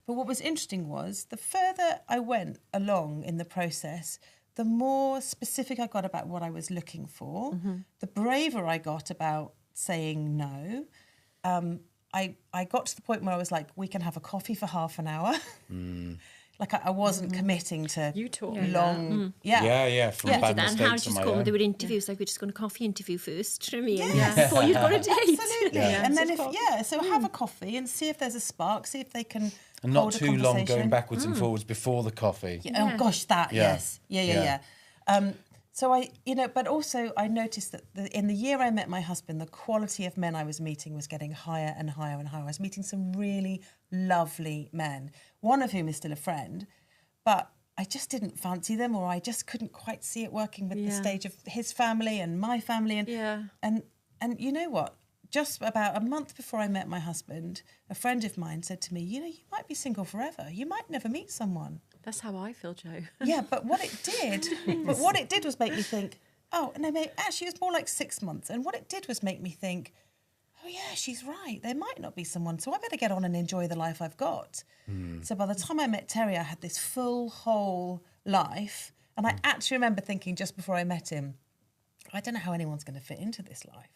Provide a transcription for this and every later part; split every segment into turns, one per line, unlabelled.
But what was interesting was the further I went along in the process, the more specific I got about what I was looking for, the braver I got about saying no. I got to the point where I was like, we can have a coffee for half an hour. Like I wasn't committing to
You taught
long.
me that.
Yeah, from bad
And how
mistakes
did you
on my
go?
own.
There were interviews, like we're just going to coffee interview first, you know what I mean?
Yes.
Before you've got a date.
Absolutely.
Yeah.
And then so have a coffee and see if there's a spark, see if they can
And not
hold a
too long going
conversation.
backwards and forwards before the coffee.
Oh gosh, that
Yeah.
yes, yeah. So I, but also I noticed that in the year I met my husband, the quality of men I was meeting was getting higher and higher and higher. I was meeting some really lovely men, one of whom is still a friend, but I just didn't fancy them, or I just couldn't quite see it working with the stage of his family and my family, and you know what? Just about a month before I met my husband, a friend of mine said to me, you might be single forever. You might never meet someone.
That's how I feel, Jo.
Yeah, but what it did was make me think, oh, no, actually it was more like 6 months. And what it did was make me think, oh yeah, she's right. There might not be someone, so I better get on and enjoy the life I've got. So by the time I met Terry, I had this full, whole life. And I actually remember thinking just before I met him, I don't know how anyone's going to fit into this life.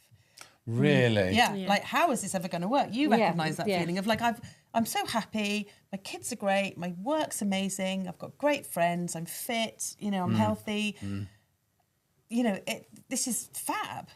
Really?
Yeah, like how is this ever going to work? You recognise that feeling of like I'm so happy, my kids are great, my work's amazing, I've got great friends, I'm fit, I'm healthy. This is fab.